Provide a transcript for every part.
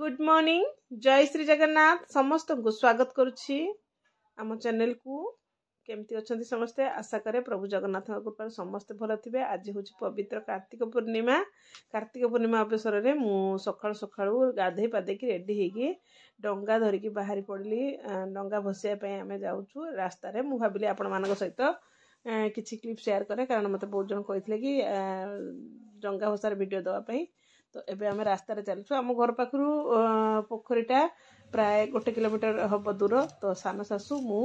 Good morning जय श्री जगन्नाथ समस्त को स्वागत करुच्ची आम चैनल को केमती अच्छा समस्ते आशा करे प्रभु जगन्नाथ कृपा समस्ते भल थे। आज हूँ पवित्र कार्तिक पूर्णिमा अवसर में मु सकाळु सकाळु गाधे पाधे रेडी होगी डंगा धरिकी बाहरी पड़ली डंगा भसाइवाई आम जाऊँ रास्तार मु भाविली आपण मान सहित किसी क्लिप शेयर करे कारण मत बहुत जन कहते कि डंगा भसार वीडियो देवाई। तो एबे आम रास्तार चलुँ आम घर पाखु पोखरीटा प्राय 1 किलोमीटर हम दूर। तो सान शाशु मु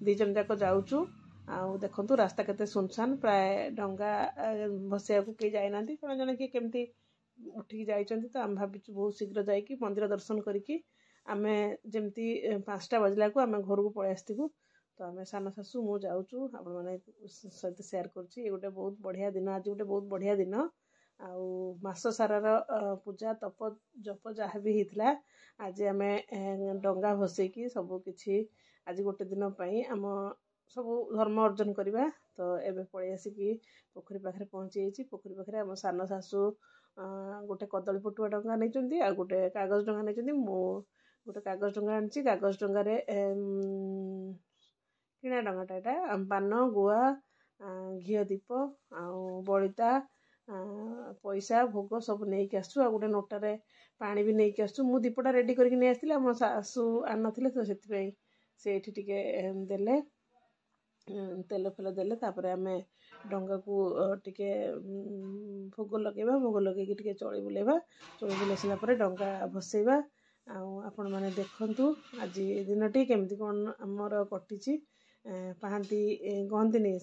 दीजन जाक जाऊँ आउ देखु रास्ता केते सुनसान प्राय डंगा भसैया को कई जाना जड़े जड़े किए केमती उठिकी जाइछन्ति। तो आम भाविचु बहुत शीघ्र जाइकी मंदिर दर्शन करिकी आमे जमती 5टा बजला को आम घर को पलि आसथिबु। तो आम सान शाशु मु जाऊँ आपण माने सहित शेयर करुच्ची ये गोटे बहुत बढ़िया दिन आज गोटे बहुत बढ़िया दिन आउ मास सारार पूजा तप जप जहाँ भी होता आज आम डंगा भसैकी सब किछि आज गोटे दिन आम सब धर्म अर्जन करवा। तो एबे पलि आसिकी पोखरी पाखे पहुँची जाइए पोखरी पाखे आम सान शाशु गोटे कदली पटुआ डंगा नहीं आ गोटे कागज डंगा नहीं मु गोटे कागज डंगा आनी कागज डंगार किणा डंगाटा यहाँ पान गुआ घी दीप आउ बलिता पैसा भोग सब नहीं आसु आ गोटे नोटारे पानी भी नहीं आसु मु दीपटा रेडी करके नहीं आसती मो शाशु आन नथिले तो से टिके देले तेल फेल देले तापर आम डंगा को टिके भोग लगेबा भोग लगे टिके चौड़ी बुलेबा चौड़ी बुले सारा डंगा भसैबा आपण माने देखंतु आज दिनटी केमती कौन आमर कटिची पाहांती कहती नहीं।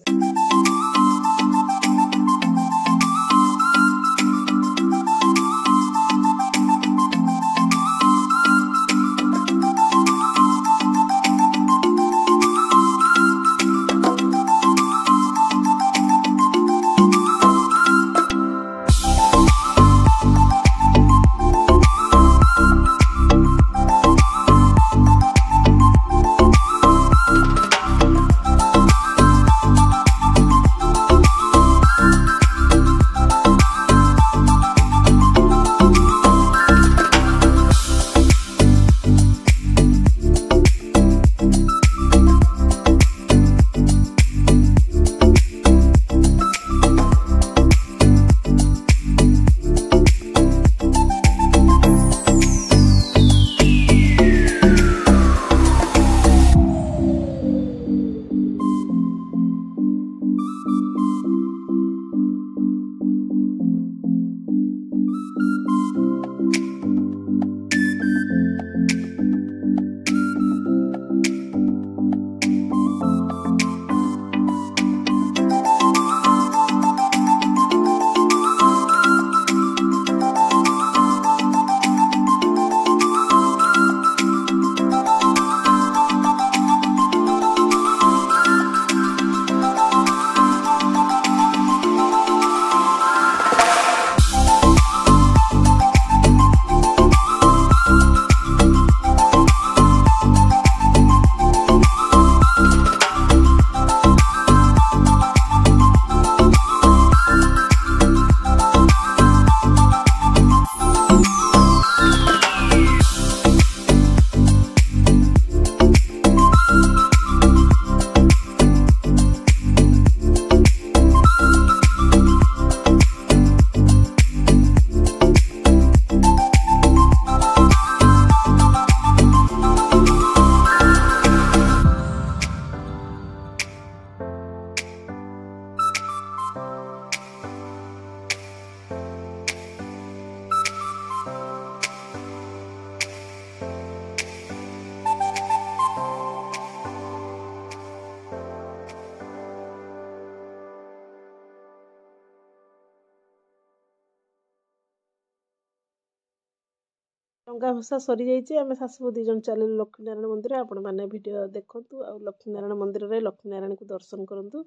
डंगा भसा सरी जाइए आम शाशु दीजन चल लक्ष्मीनारायण मंदिर आपण मैंने वीडियो देखु आ लक्ष्मीनारायण मंदिर में लक्ष्मीनारायण को दर्शन करूँ।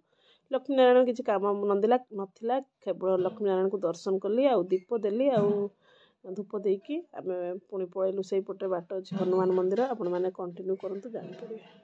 लक्ष्मीनारायण किसी काम नाला केवल लक्ष्मीनारायण को दर्शन कली आ दीप देली आ धूप देकी आम पुणी पलैलु से पटे बाट अच्छे हनुमान मंदिर आपण मैंने कंटिन्यू करूँ जानीपर।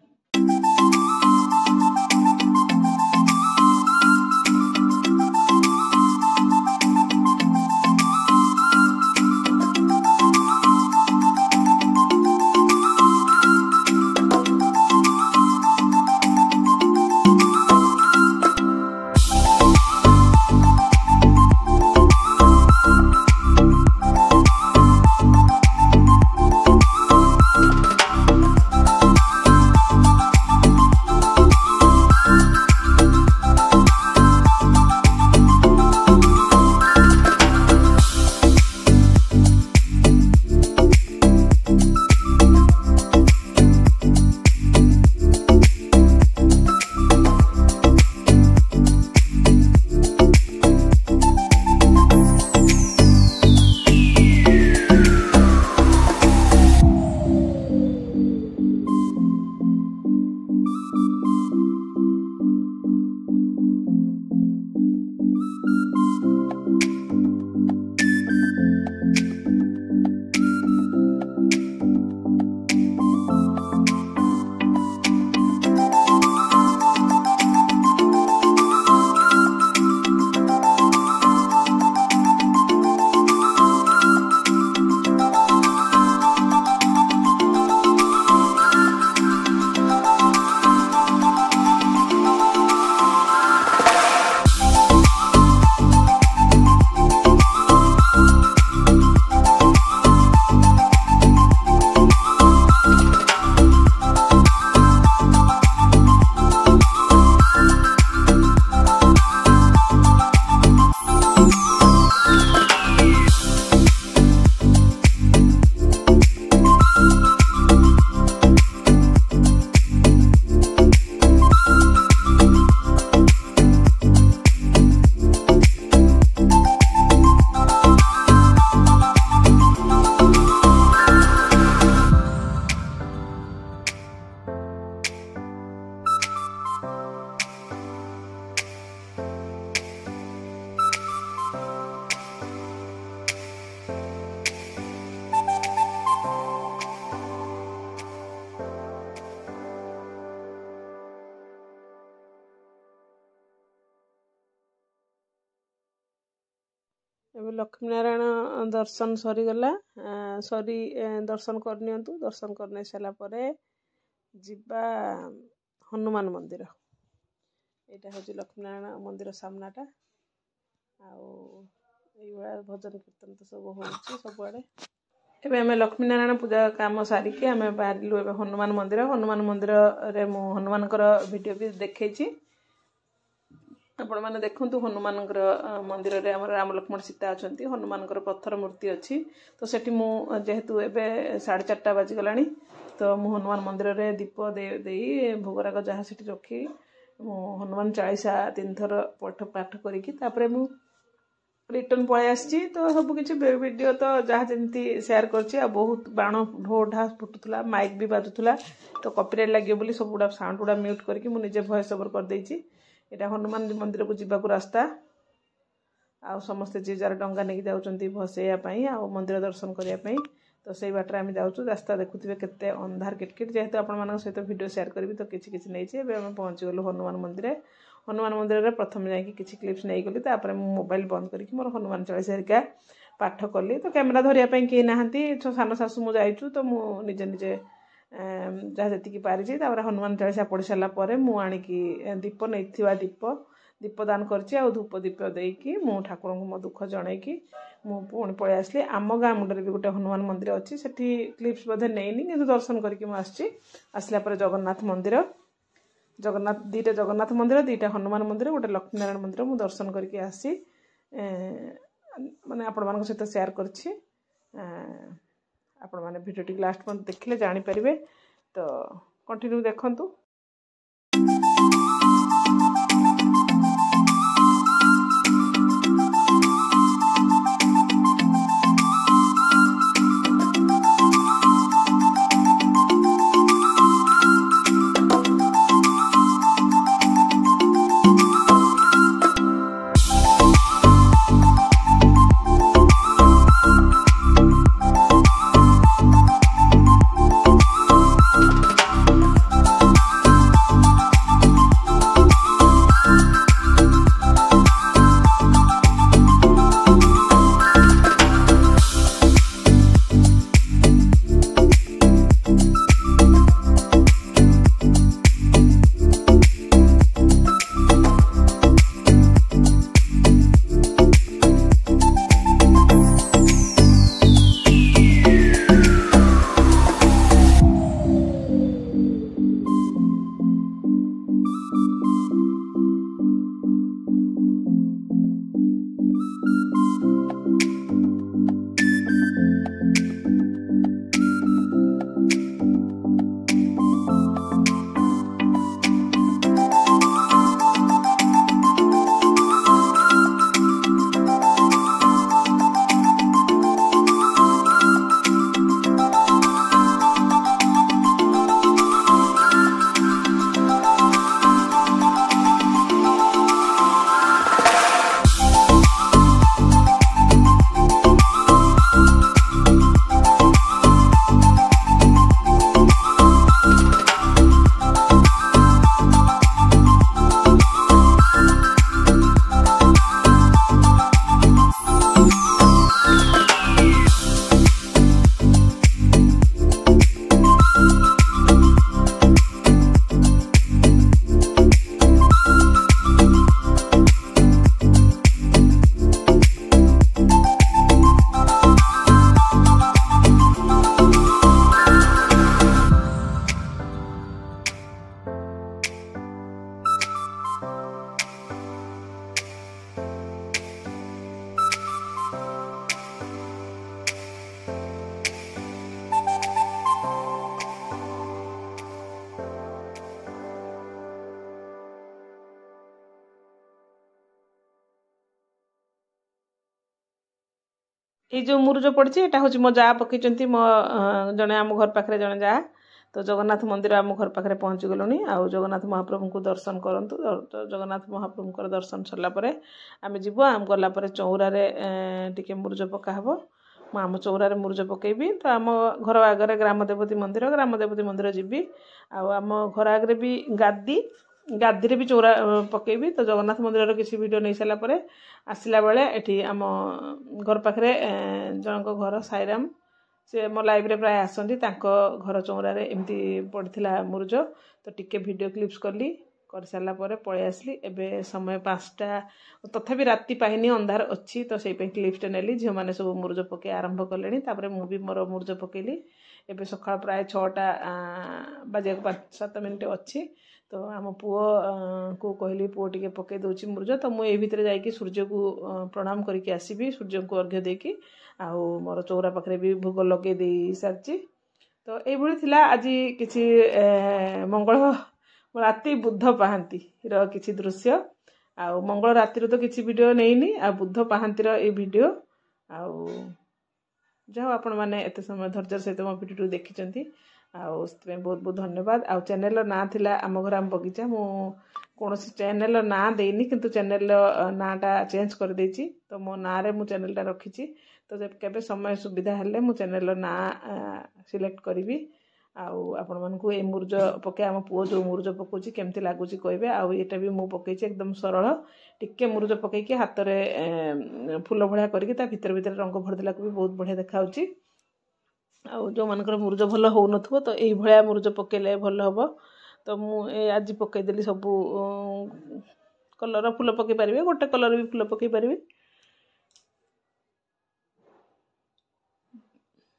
लक्ष्मी नारायण दर्शन सरीगला सरी दर्शन करनी दर्शन कर सारापर जीवा हनुमान मंदिर यहाँ हूँ लक्ष्मी नारायण मंदिर सामनाटा आया भजन कीर्तन तो सब हो सबुआड़े एबे हमें लक्ष्मी नारायण पूजा काम सारिकी आम बाहर हनुमान मंदिर रे मु हनुमान वीडियो भी देखी आपण मैंने देखु हनुमान मंदिर रे आम राम लक्ष्मण सीता अच्छा हनुमान पत्थर मूर्ति अच्छी तो सेठी मु जेहेतु एबे 4:30 बाजिगला तो मु हनुमान मंदिर रे दीप दे भोगराग जहाँ से रखी मु हनुमान 40 3 थर पाठ करी मु रिटर्न पळै आसी तो सब किसी वीडियो तो जहाँ जमी शेयर कर बहुत बाण ढो ढा फुटुला माइक भी बाजुला तो कॉपीराइट लगे बोली सब गुड़ा साउंड गुड़ा म्यूट करके मुझे निजे वॉइस ओवर कर देछि। एटा हनुमान मंदिर को जीवा रास्ता आ समस्ते जे जार डंगा नहीं जाउछंती भसैया आ मंदिर दर्शन करने तो से बाटर आम जाऊँ रास्ता देखुवे केते अंधार किटकिट जेहेतु आपण सहित वीडियो शेयर करी तो किसी नहीं पहुँची गलु हनुमान मंदिर प्रथम जाकि किसी क्लिप्स नहीं गली तापर मोबाइल बंद करके मोर हनुमान 40 हरिका पाठ कली तो कैमेरा धरिया किए नहांती सान शाशु मु जाइछु तो निजे निजे जहाँ जी पारी हनुमान 40 पढ़ी सारापर मुझी दीप नहीं दीपदान कर धूप दीप देकी मु ठाकुर को मो दुख जनईकी पुणी पलि आसली आम गाँ मुंडे भी गोटे हनुमान मंदिर अच्छी से क्लिप्स बोधे नहीं कि दर्शन करके आसला जगन्नाथ मंदिर जगन्नाथ 2टा जगन्नाथ मंदिर 2टा हनुमान मंदिर गोटे लक्ष्मी नारायण मंदिर मु दर्शन करके आसी माने आपण मान सहित शेयर करछि आपण माने वीडियो टी लास्ट पर्यंत देखिले जानि परिबे तो कंटिन्यू देखंतु। ये जो मुरुज पड़ी यहाँ हूँ मो जा पकई मो जड़े आम घर पाखे जड़े जा तो जगन्नाथ मंदिर आम घर पाखे पहुँची गलुँ आउ जगन्नाथ महाप्रभु को दर्शन करूँ जगन्नाथ महाप्रभु दर्शन सरलापर आम जीव आम गलापर चौरार टे मुरुज पकाहब मु आम चौरार मुरुज पकेबी तो आम घर आगे ग्राम देवती मंदिर जी आम घर आगे भी गादी गादी भी चौरा पकेबी। तो जगन्नाथ मंदिर किसी वीडियो नहीं सारा पर आसला बेले एठी आम घर पाखे जनक घर साईराम से मो लाइव रे प्राय आसती घर चौरार एमती पड़ा मुरुज। तो टिके वीडियो क्लिप्स कली कर सारा पलि आसली। एबे समय 5टा तथापि राति पाइनी अंधार अच्छी। तो से क्लिप्सटे नेली झील मैंने सब मुरुज पके आरंभ कले मुझे मोर मुरुज पकेली। एबे सकाळ प्राय 6टा बाजे 5-7 मिनिट अच्छी। तो आम पुओ को कहली पुओ टिके पकई दूची मुरुज। तो मुझे भितर जाकि सूर्य को प्रणाम करके आसबि सूर्य को अर्घ्य देकी आउ मोर चौरा पाखे भी भोग लगे दे सारी। तो ये आज किसी मंगल राति बुध पाहांती किसी दृश्य आउ मंगल राति तो किसी वीडियो नहीं आ बुध पाहांतीर ये वीडियो आउ जाओ आपण मैंने एत समय धैर्य सहित मो वीडियो देखी आउे बहुत बहुत धन्यवाद। आउ चैनल ना थिला आम घर आम बगीचा मु कौन चैनल ना देनी किंतु चैनल नाटा चेंज कर देछि। तो मो ना रे मु चैनल टा रखी। तो जब केबे समय सुविधा हेले मु चैनल ना सिलेक्ट करी आउ आपण मानकु ए मुरुज पके आम पुओ जो मुरुज पकाउछि केमती लागुछि कहबे। आउ एटा भी मु पकईछि एकदम सरल टिके मुरुज पकईकि हाथ रे फूल भलिया करके ता भीतर भीतर रंग भरदेला को भी बहुत बढ़िया देखाउछि। आउ जो मानकर मुरुज भल हो नथबो तो एई भलिया मुरुज पकेले भल हबो। तो मु आज पकई देली सब कलर फूल पकई पारिबे गोटे कलर भी फूल पकई पारिबे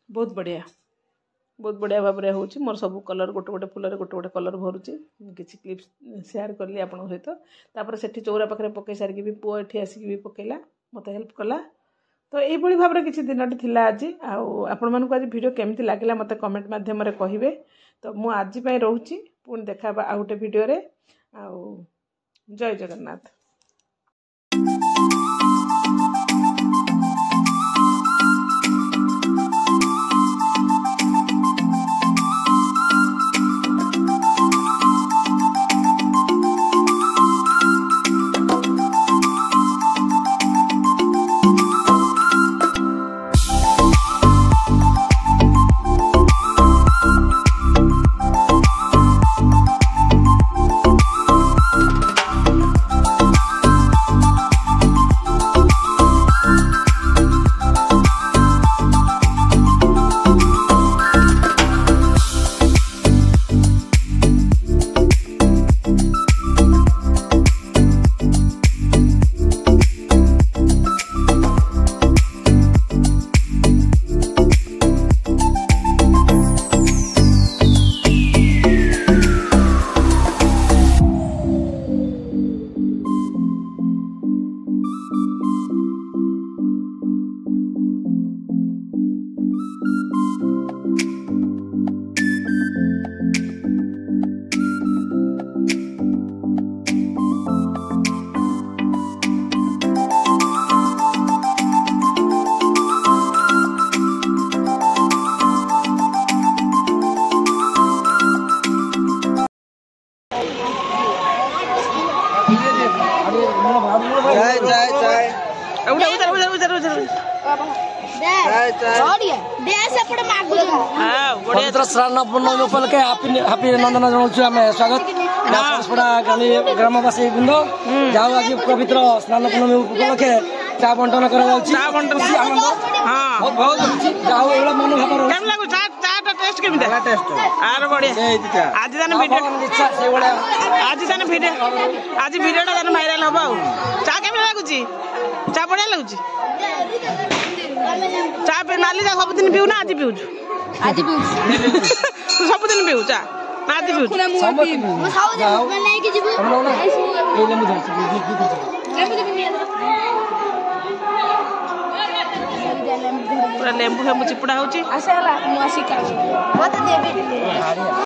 बहुत बढ़िया भाव में होची। मोर सब कलर गोटे गोटे फूल गोटे गोटे कलर भरुची किसी क्लिप्स शेयर कली आपन सहित। तापर सेठी चौरा पाखे पकई सारिकी भी पुओ एठी आसिकी भी पकेला मते हेल्प कला। तो यही भाव में किसी दिन थिला आज आपण मानकु आज वीडियो केमती लागिला मते कमेंट माध्यम रे कहिबे। तो मु आज पय रहूची पुणी देखाबा आ गोटे वीडियो रे आउ जय जगन्नाथ। पवित्र श्रावण पूर्णिमा उपलक्षे हापी नंदन जनाऊँ आम स्वागत ग्रामवासी वृंद जाओ आज पवित्र स्नान पूर्णिमा उपलक्षे चा बंटन कर आज वीडियोटा भाइराल हम चा केम लगुच चा बढ़िया लगुच चा नाली चा सबुदिन पीऊ ना आज पीऊँ सबुदिन पीऊ चा आज पीऊ पूरा लेंबू फेंबू चिपुड़ा होची